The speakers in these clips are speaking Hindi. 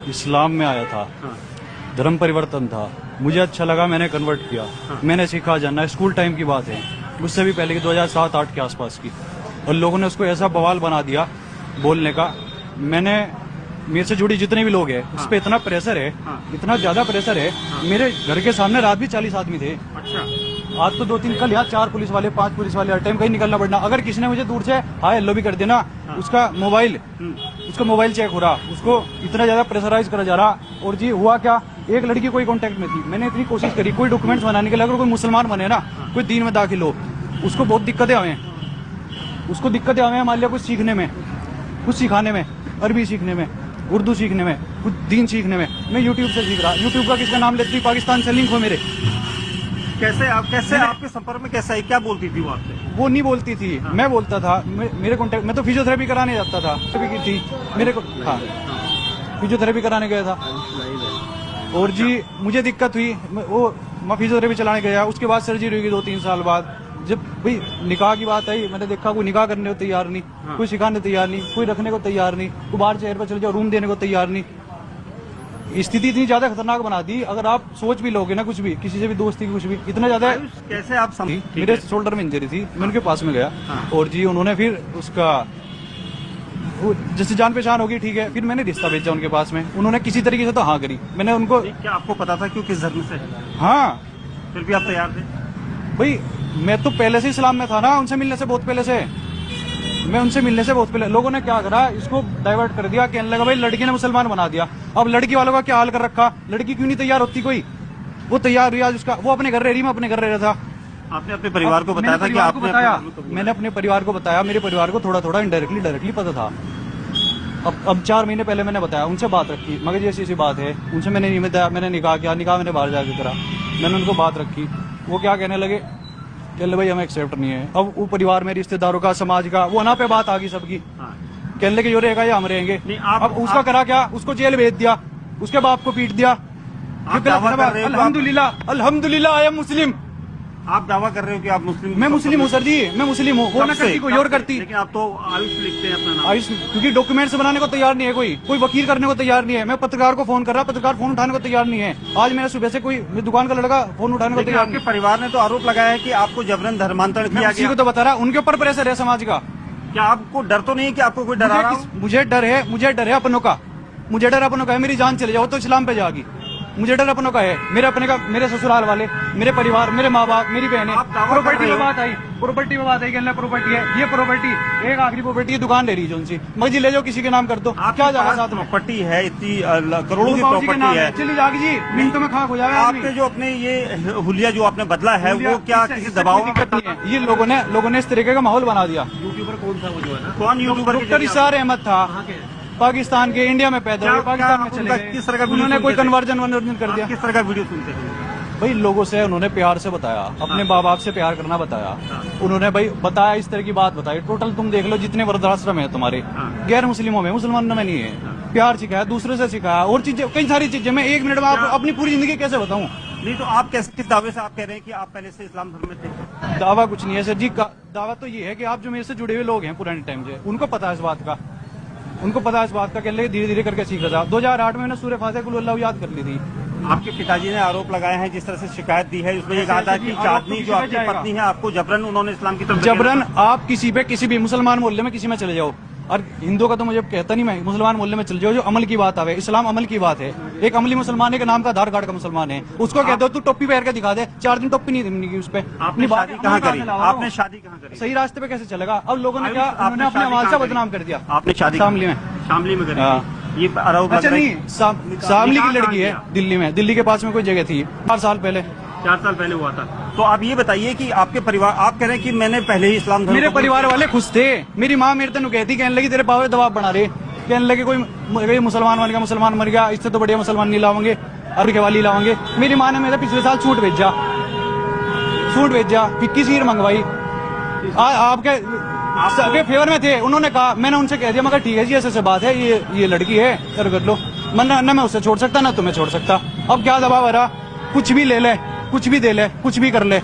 इस्लाम में आया था, धर्म परिवर्तन था, मुझे अच्छा लगा, मैंने कन्वर्ट किया, मैंने सीखा जानना। स्कूल टाइम की बात है, उससे भी पहले की 2007-8 के आसपास की। और लोगों ने उसको ऐसा बवाल बना दिया बोलने का। मेरे से जुड़ी जितने भी लोग हैं उस पर इतना प्रेशर है, इतना ज्यादा प्रेशर है। मेरे घर के सामने रात भी 40 आदमी थे। अच्छा, आज तो 2-3, कल यहाँ 4 पुलिस वाले, 5 पुलिस वाले, हर टाइम कहीं निकलना पड़ना। अगर किसी ने मुझे दूर से हाय हेलो भी कर देना, उसका मोबाइल चेक हो रहा, उसको इतना ज्यादा प्रेशराइज करा जा रहा। और जी हुआ क्या, एक लड़की कोई कांटेक्ट में थी, मैंने इतनी कोशिश करी कोई डॉक्यूमेंट्स बनाने के लिए। अगर कोई मुसलमान बने ना, कोई दीन में दाखिल हो, उसको बहुत दिक्कतें आवे हैं, उसको दिक्कतें आवे हैं। मान लिया कुछ सीखने में, कुछ सिखाने में, अरबी सीखने में, उर्दू सीखने में, कुछ दीन सीखने में। मैं यूट्यूब से सीख रहा, यूट्यूब का किसका नाम लेती, पाकिस्तान से लिंक हो मेरे। कैसे आपके संपर्क में कैसे आई, क्या बोलती थी वो आपसे? वो नहीं बोलती थी, मैं बोलता था। मेरे कॉन्टेक्ट, मैं तो फिजियोथेरेपी कराने जाता था, की थी मेरे को। हाँ, फिजियोथेरेपी कराने गया था। और जी मुझे दिक्कत हुई, मैं फिजियोथेरेपी चलाने गया। उसके बाद सर्जरी हुई 2-3 साल बाद। जब भाई निकाह की बात आई, मैंने देखा कोई निकाह करने को तैयार नहीं, कोई सिखाने तैयार नहीं, कोई रखने को तैयार नहीं, कोई बाहर शहर पर चले जाओ रूम देने को तैयार नहीं। स्थिति इतनी ज्यादा खतरनाक बना दी। अगर आप सोच भी लोगे ना, कुछ भी किसी से भी दोस्ती कुछ भी, इतना ज्यादा। कैसे आप मेरे शोल्डर में इंजरी थी, मैं उनके पास में गया। और जी उन्होंने फिर उसका जैसे जान पहचान होगी, ठीक है, फिर मैंने रिश्ता भेजा उनके पास में। उन्होंने किसी तरीके से तो हाँ करी। मैंने उनको, क्या आपको पता था क्यों किस धर्म से? हाँ, फिर भी आप तैयार थे? भाई मैं तो पहले से इस्लाम में था ना, उनसे मिलने से बहुत पहले से। मैं उनसे मिलने से बहुत पहले। लोगों ने क्या करा, इसको डाइवर्ट कर दिया, कहने लगा भाई लड़की ने मुसलमान बना दिया। अब लड़की वालों का क्या हाल कर रखा, लड़की क्यों नहीं तैयार होती कोई? वो तैयार हुई आज, उसका वो अपने घर रह रही, मैं अपने घर रह रहा था। आपने अपने परिवार को बताया था कि आपने मैंने अपने परिवार को बताया। मेरे परिवार को थोड़ा थोड़ा डायरेक्टली पता था। अब 4 महीने पहले मैंने बताया, उनसे बात रखी, मगर ये ऐसी बात है। उनसे मैंने नहीं बताया, मैंने निकाह किया, निकाह मैंने बाहर जाके करा। मैंने उनको बात रखी, वो क्या कहने लगे, कहने भाई हमें एक्सेप्ट नहीं है। अब वो परिवार में रिश्तेदारों का, समाज का, वो ना पे बात आ गई सबकी। कहने लगे यो रहेगा या हम रहेंगे। अब उसका करा क्या, उसको जेल भेज दिया, उसके बाप को पीट दिया। अल्हम्दुलिल्लाह आई एम मुस्लिम। आप दावा कर रहे हो कि आप मुस्लिम? मैं मुस्लिम हूँ सर जी, मैं मुस्लिम हूँ। वो ना करती कोई और करती। लेकिन आप तो आयुष लिखते हैं अपना नाम। आयुष, क्योंकि डॉक्यूमेंट्स बनाने को तैयार नहीं है, कोई वकील करने को तैयार नहीं है। मैं पत्रकार को फोन कर रहा, पत्रकार फोन उठाने को तैयार नहीं है। आज मेरे सुबह से कोई दुकान का लड़का फोन उठाने को तैयार नहीं। आपके परिवार ने तो आरोप लगाया है कि आपको जबरन धर्मांतरण किया गया। को तो बता रहा, उनके ऊपर प्रेशर है समाज का। क्या आपको डर तो नहीं है कि आपको कोई डरा रहा हो? मुझे डर है अपनों का, मुझे डर अपनों का है। मेरी जान चले जाओ तो इस्लाम पे जाएगी। मुझे डर अपनों का है, मेरे अपने का, मेरे ससुराल वाले, मेरे परिवार, मेरे माँ बाप, मेरी बहनें। प्रॉपर्टी में बात आई, प्रॉपर्टी है, ये प्रॉपर्टी एक आखिरी प्रॉपर्टी है, दुकान ले रही है उनसे, मर्जी ले जाओ, किसी के नाम कर दो, क्या जाएगा साथ में? प्रॉपर्टी है इतनी करोड़ों की प्रॉपर्टी है, चली जाएगी जी, मिनटों में खाक हो जाएगा। आपके जो अपने ये हुलिया जो आपने बदला है, वो क्या किसी दबाव में? दिक्कत नहीं है। ये लोगों ने इस तरीके का माहौल बना दिया। यूट्यूबर कौन था वो जो है ना? कौन यूट्यूबर? डॉक्टर इसार अहमद था, पाकिस्तान के, इंडिया में पैदा हुए, पाकिस्तान में चले गए। किस तरह का उन्होंने कोई कन्वर्जन कर दिया। किस तरह का वीडियो सुनते हैं भाई? लोगों से उन्होंने प्यार से बताया, अपने माँ बाप से प्यार करना बताया। उन्होंने भाई बताया, इस तरह की बात बताई। टोटल तुम देख लो जितने वृद्धाश्रम है तुम्हारे, गैर मुस्लिमों में, मुसलमानों में नहीं है। प्यार सिखाया, दूसरे से सिखाया, और चीजें, कई सारी चीजें। मैं 1 मिनट में आप अपनी पूरी जिंदगी कैसे बताऊं? नहीं तो आप कैसे, किस दावे से आप कह रहे हैं कि आप पहले से इस्लाम धर्म में थे? दावा कुछ नहीं है सर जी, दावा तो ये है कि आप जो मेरे से जुड़े हुए लोग हैं पुराने टाइम से, उनको पता है इस बात का, कह ले धीरे धीरे करके सीख रहा था। 2008 में मैंने सूरह फातिहा कुल हुवल्लाहु याद कर ली थी। आपके पिताजी ने आरोप लगाए हैं, जिस तरह से शिकायत दी है, उसमें ये कहा था कि चांदनी जो आपकी पत्नी है, आपको जबरन उन्होंने इस्लाम की तरफ। जबरन आप किसी भी मुसलमान मोहल्ले में किसी में चले जाओ, और हिंदुओं का तो मुझे कहता नहीं, मैं मुसलमान मोहल्ले में चले जाओ, जो अमल की बात आवे, इस्लाम अमल की बात है। एक अमली मुसलमान है, नाम का आधार कार्ड का मुसलमान है, उसको कह दो तू टोपी पहन के दिखा दे, 4 दिन टोपी नहीं उस पे। आपने शादी कहाँ करी? आपने शादी कहाँ करी? सही रास्ते पे कैसे चलेगा? अब लोगों ने क्या, उन्होंने अपने अमाल से बदनाम कर दिया। आपने शादी शामली में करी? ये आरोप अच्छा नहीं, शामली की लड़की है, दिल्ली में, दिल्ली के पास में कोई जगह थी, 4 साल पहले हुआ था। तो आप ये बताइए कि आपके परिवार, आप कह रहे हैं कि मैंने पहले ही इस्लाम धर्म, मेरे परिवार वाले खुश थे। मेरी माँ मेरे तेन कहती, कहने लगी तेरे पावर दबाव बना रहे, कहने लगे कोई मुसलमान मर गया, इससे तो बढ़िया मुसलमान नहीं लाओगे, अरब के वाली लाओगे। मेरी माँ ने मेरा पिछले साल सूट भेजा, 21 हीर मंगवाई। आपके फेवर में थे, उन्होंने कहा, मैंने उनसे कह दिया, मगर ठीक है जी ऐसे बात है, ये लड़की है, कर लो। न मैं उससे छोड़ सकता, ना तुम्हें छोड़ सकता। अब क्या दबाव आ रहा, कुछ भी ले ले, कुछ भी दे ले, कुछ भी कर ले,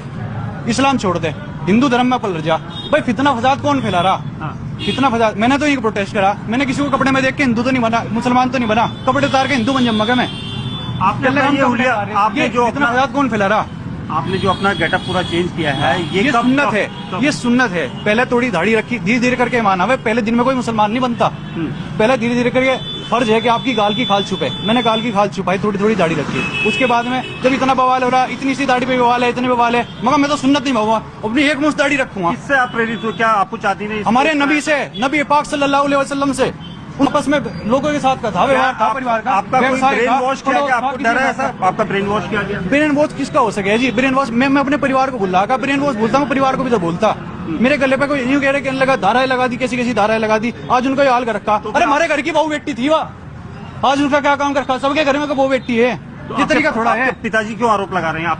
इस्लाम छोड़ दे, हिंदू धर्म में पलट जा। भाई फितना फसाद कौन फैला रहा? कितना फंसा। मैंने तो ये प्रोटेस्ट करा, मैंने किसी को कपड़े में देख के हिंदू तो नहीं बना, मुसलमान तो नहीं बना, कपड़े उतार के हिंदू बन जम्मा क्या मैं? आपने ये हुलिया, आपने जो इतना फसाद कौन फैला रहा? आपने जो अपना गेटअप पूरा चेंज किया है, ये सुन्नत है, ये सुन्नत है। पहले थोड़ी दाढ़ी रखी, धीरे धीरे करके माना हुआ। पहले दिन में कोई मुसलमान नहीं बनता, पहले धीरे धीरे करके फर्ज है कि आपकी गाल की खाल छुपे। मैंने गाल की खाल छुपाई, थोड़ी थोड़ी दाढ़ी रखी। उसके बाद में जब इतना बवाल हो रहा, इतनी सी दाढ़ी पे बवाल है, इतने बवाल है, मगर मैं तो सुन्नत नहीं मांगूंगा, अपनी एक मुश्त दाढ़ी रखूंगा। इससे आप प्रेरित हो? क्या आपको चाहती नहीं? हमारे नबी से, नबी पाक सल्लल्लाहु अलैहि वसल्लम से आपस में लोगों के साथ का था व्यवहार, था परिवार का। आपका कोई ब्रेन वॉश किया गया? आपको डर है ऐसा? आपका ब्रेन वॉश किया गया? ब्रेन वॉश किसका हो सके जी? ब्रेन वॉश मैं अपने परिवार को भूल रहा, ब्रेन वॉश बोलता हूँ, परिवार को भी तो बोलता। मेरे गले पे कोई यूं कह रहे कि लगा धाराएं लगा दी, कैसी कैसी धाराएं लगा दी, आज उनका ये हाल कर रखा। अरे हमारे घर की बहू बेटी थी वह, आज उनका क्या काम कर रखा? सबके घर में तो बहू बेटी है, ये तरीका थोड़ा है। पिताजी क्यों आरोप लगा रहे हैं आप?